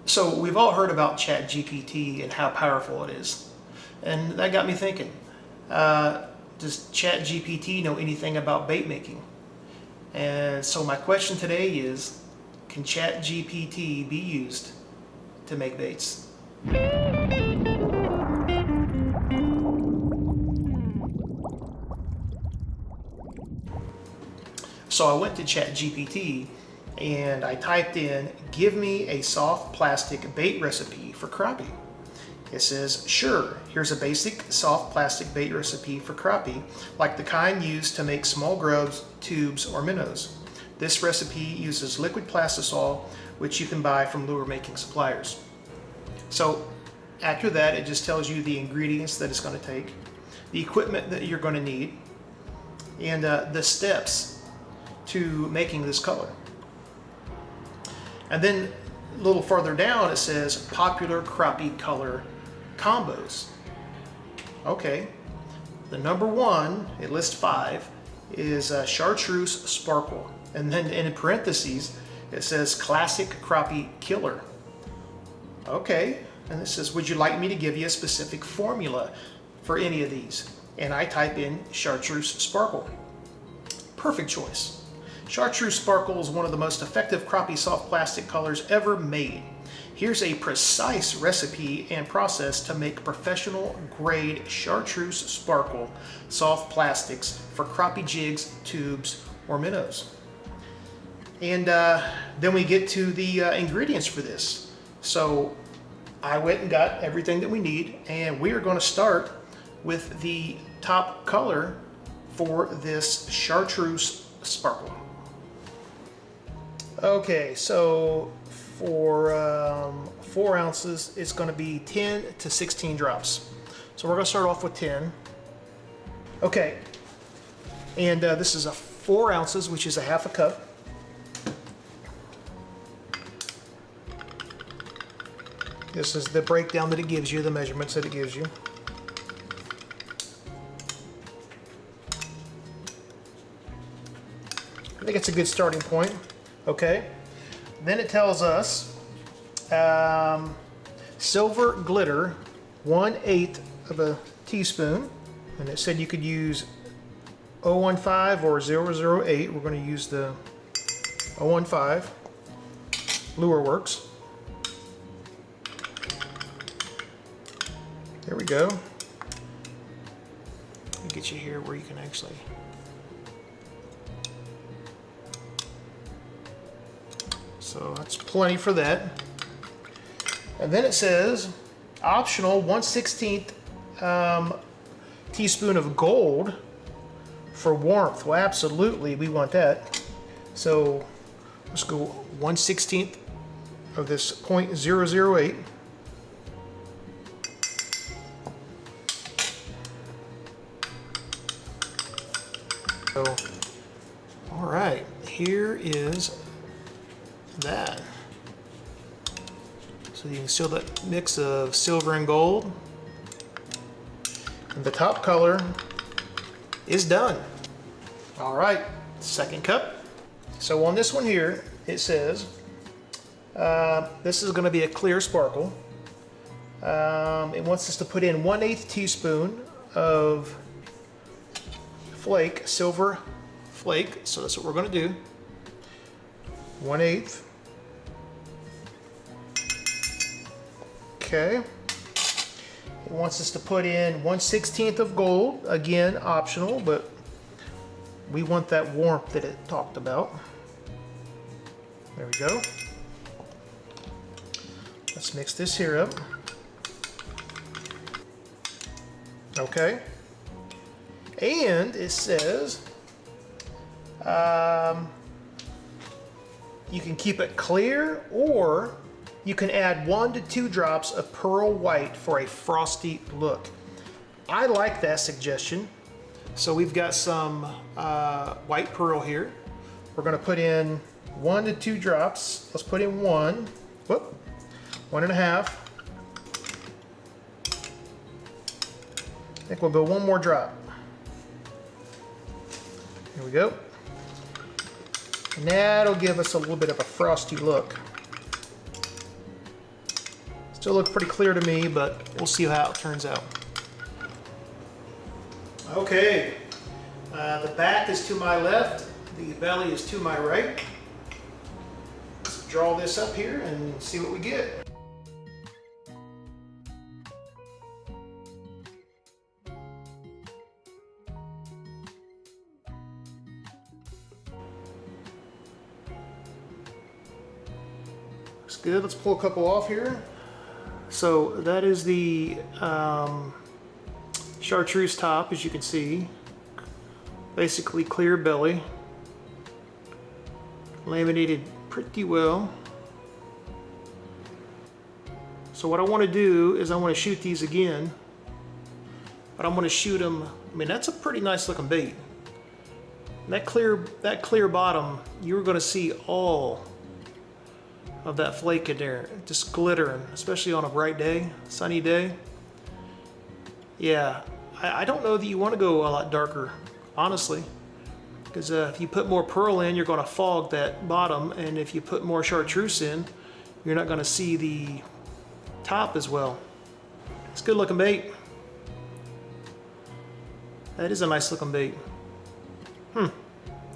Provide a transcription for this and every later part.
So we've all heard about Chat GPT and how powerful it is. And that got me thinking, does Chat GPT know anything about bait making? And so my question today is, can Chat GPT be used to make baits? So I went to Chat GPT and I typed in, give me a soft plastic bait recipe for crappie. It says, sure, here's a basic soft plastic bait recipe for crappie, like the kind used to make small grubs, tubes, or minnows. This recipe uses liquid plastisol, which you can buy from lure making suppliers. So after that, it just tells you the ingredients that it's going to take, the equipment that you're going to need, and the steps to making this color. And then a little further down, it says popular crappie color combos. Okay, the number one, it lists 5, is Chartreuse Sparkle. And then in parentheses, it says classic crappie killer. Okay, and it says, would you like me to give you a specific formula for any of these? And I type in Chartreuse Sparkle. Perfect choice. Chartreuse Sparkle is one of the most effective crappie soft plastic colors ever made. Here's a precise recipe and process to make professional grade Chartreuse Sparkle soft plastics for crappie jigs, tubes, or minnows. And then we get to the ingredients for this. So I went and got everything that we need, and we are going to start with the top color for this Chartreuse Sparkle. Okay, so for 4 ounces, it's going to be 10 to 16 drops. So we're going to start off with 10. Okay, and this is a 4 ounces, which is a half a cup. This is the breakdown that it gives you, the measurements that it gives you. I think it's a good starting point. Okay, then it tells us silver glitter, 1/8 of a teaspoon, and it said you could use 015 or 008. We're going to use the 015. Lure Works. There we go. Let me get you here where you can actually. So that's plenty for that. And then it says optional 1/16 teaspoon of gold for warmth. Well, absolutely, we want that. So let's go 1/16 of this 0.008. So, all right, here is that. So you can see that mix of silver and gold. And the top color is done. All right, second cup. So on this one here, it says, this is gonna be a clear sparkle. It wants us to put in 1/8 teaspoon of flake, silver flake. So that's what we're gonna do. 1/8. Okay. It wants us to put in 1/16 of gold. Again, optional, but we want that warmth that it talked about. There we go. Let's mix this here up. Okay. And it says you can keep it clear, or you can add 1 to 2 drops of pearl white for a frosty look. I like that suggestion. So we've got some white pearl here. We're going to put in 1 to 2 drops. Let's put in 1. Whoop. 1.5. I think we'll go 1 more drop. Here we go. And that'll give us a little bit of a frosty look. Still look pretty clear to me, but we'll see how it turns out. Okay, the back is to my left, the belly is to my right. Let's draw this up here and see what we get. Looks good. Let's pull a couple off here. So that is the chartreuse top, as you can see. Basically clear belly. Laminated pretty well. So what I want to do is I want to shoot these again. But I'm going to shoot them. I mean, that's a pretty nice looking bait. That clear bottom, you're going to see all of that flake in there, just glittering, especially on a bright day, sunny day. Yeah, I don't know that you want to go a lot darker, honestly, because if you put more pearl in, you're going to fog that bottom, and if you put more chartreuse in, you're not going to see the top as well. It's a good looking bait. That is a nice looking bait.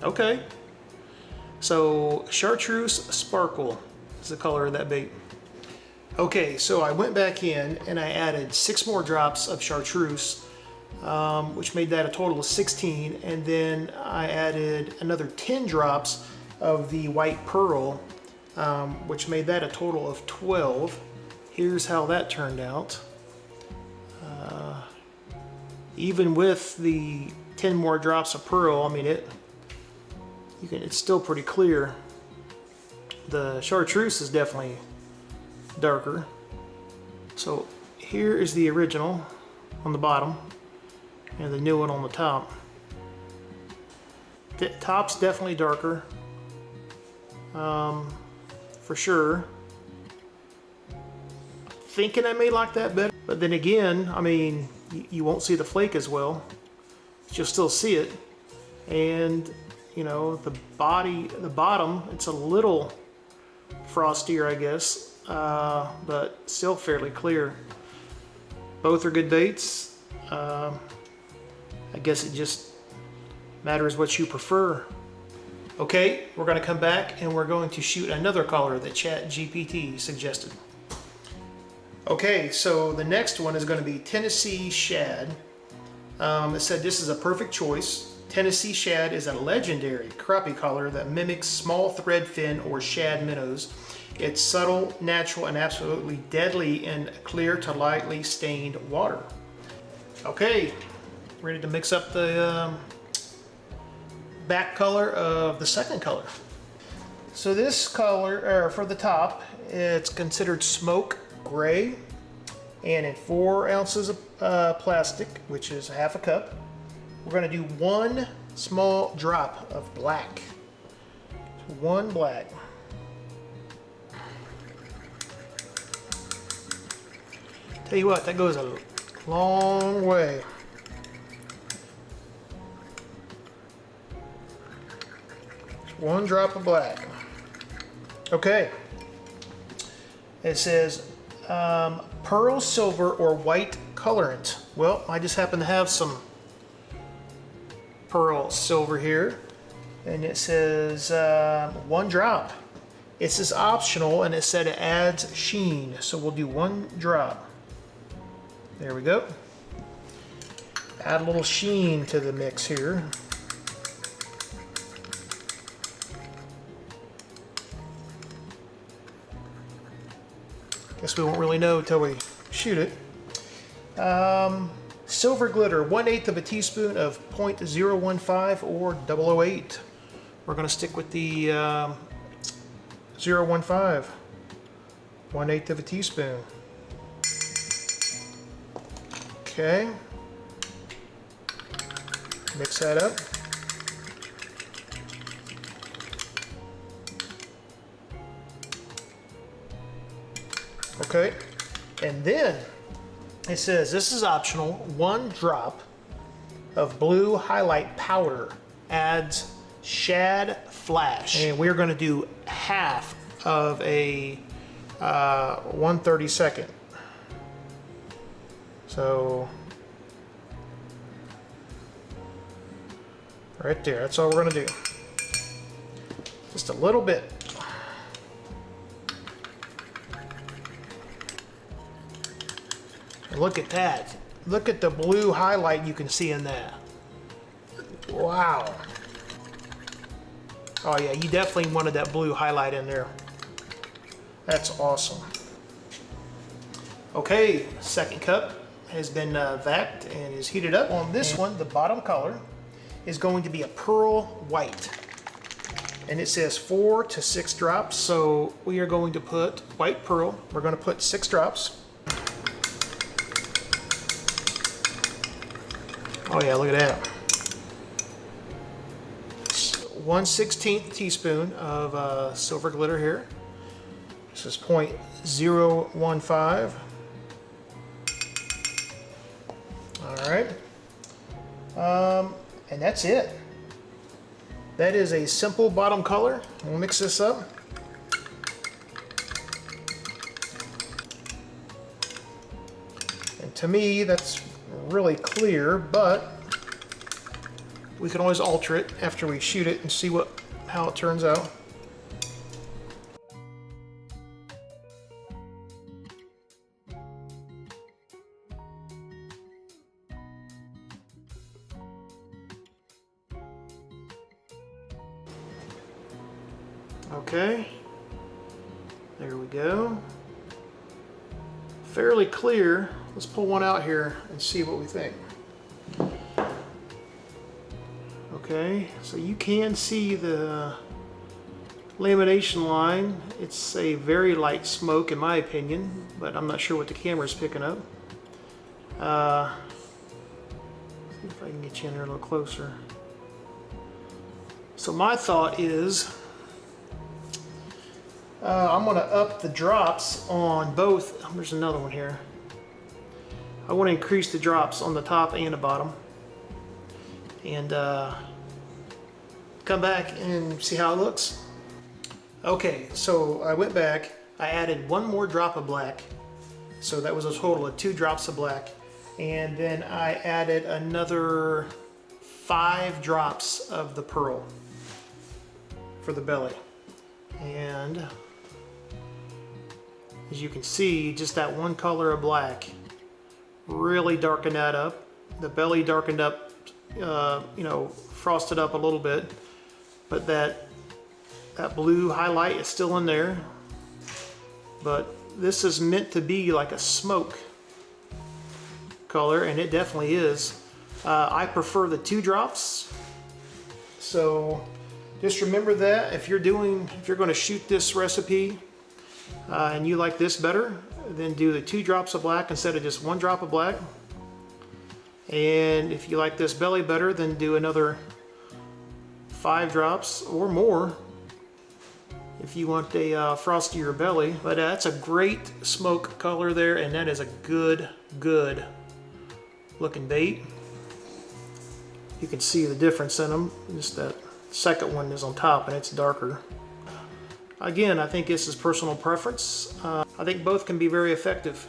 Okay. So Chartreuse Sparkle is the color of that bait. Okay, so I went back in and I added 6 more drops of chartreuse, which made that a total of 16, and then I added another 10 drops of the white pearl, which made that a total of 12. Here's how that turned out. Even with the 10 more drops of pearl, I mean it's still pretty clear. The chartreuse is definitely darker. So here is the original on the bottom and the new one on the top. The top's definitely darker, for sure. Thinking I may like that better, but then again, I mean, you won't see the flake as well. You'll still see it, and you know, the bottom, it's a little frostier, I guess, but still fairly clear. Both are good baits. I guess it just matters what you prefer. Okay, we're going to come back and we're going to shoot another color that Chat GPT suggested. Okay, so the next one is going to be Tennessee Shad. It said this is a perfect choice. Tennessee Shad is a legendary crappie color that mimics small thread fin or shad minnows. It's subtle, natural, and absolutely deadly in clear to lightly stained water. Okay, ready to mix up the back color of the second color. So this color, for the top, it's considered smoke gray, and in 4 ounces of plastic, which is half a cup, we're going to do 1 small drop of black. So 1 black. Tell you what, that goes a long way. Just 1 drop of black. Okay. It says pearl, silver, or white colorant. Well, I just happen to have some pearl silver here, and it says 1 drop. It says optional, and it said it adds sheen, so we'll do 1 drop. There we go. Add a little sheen to the mix here. Guess we won't really know until we shoot it. Silver glitter, 1/8 of a teaspoon of 0.015 or 008. We're going to stick with the 0.15. 1/8 of a teaspoon. Okay. Mix that up. Okay. And then it says this is optional. 1 drop of blue highlight powder adds shad flash, and we're going to do half of a 1/32. So right there, that's all we're gonna do. Just a little bit. And look at that. Look at the blue highlight you can see in that. Wow. Oh yeah, you definitely wanted that blue highlight in there. That's awesome. Okay, second cup has been vacuumed and is heated up. On this one, the bottom color is going to be a pearl white. And it says 4 to 6 drops, so we are going to put white pearl. We're going to put 6 drops. Oh yeah, look at that. 1/16 teaspoon of silver glitter here. This is 0.015. All right. And that's it. That is a simple bottom color. We'll mix this up. And to me, that's really clear, but we can always alter it after we shoot it and see how it turns out. Okay, there we go. Fairly clear. Let's pull one out here and see what we think. Okay, so you can see the lamination line. It's a very light smoke in my opinion, but I'm not sure what the camera's picking up. See if I can get you in there a little closer. So my thought is I'm going to up the drops on both. There's another one here. I want to increase the drops on the top and the bottom. And come back and see how it looks. Okay, so I went back. I added one more drop of black. So that was a total of 2 drops of black. And then I added another 5 drops of the pearl for the belly. And as you can see, just that one color of black really darkened that up. The belly darkened up, you know, frosted up a little bit, but that blue highlight is still in there. But this is meant to be like a smoke color, and it definitely is. I prefer the 2 drops, so just remember that if you're going to shoot this recipe and you like this better, then do the 2 drops of black instead of just 1 drop of black. And if you like this belly better, then do another 5 drops or more if you want a frostier belly. But that's a great smoke color there, and that is a good looking bait. You can see the difference in them. Just that second one is on top and it's darker. Again, I think this is personal preference. I think both can be very effective.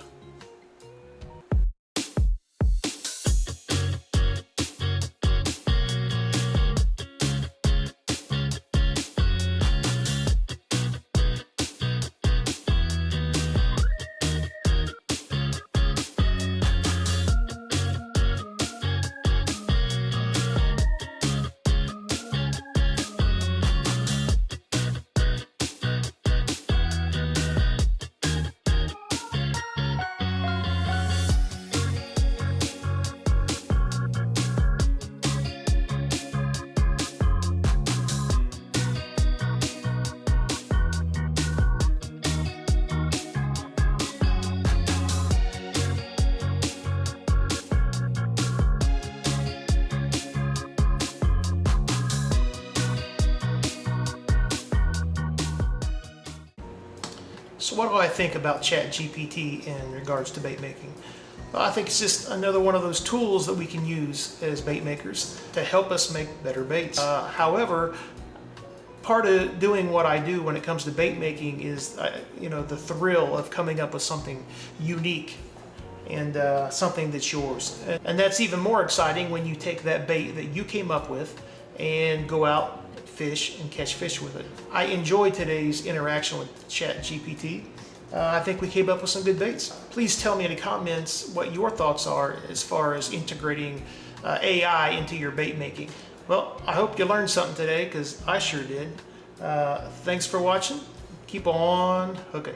So what do I think about Chat GPT in regards to bait making? Well, I think it's just another one of those tools that we can use as bait makers to help us make better baits. However, part of doing what I do when it comes to bait making is, you know, the thrill of coming up with something unique and something that's yours. And that's even more exciting when you take that bait that you came up with and go out, fish, and catch fish with it. I enjoyed today's interaction with Chat GPT. I think we came up with some good baits. Please tell me in the comments what your thoughts are as far as integrating AI into your bait making. Well, I hope you learned something today, because I sure did. Thanks for watching. Keep on hooking.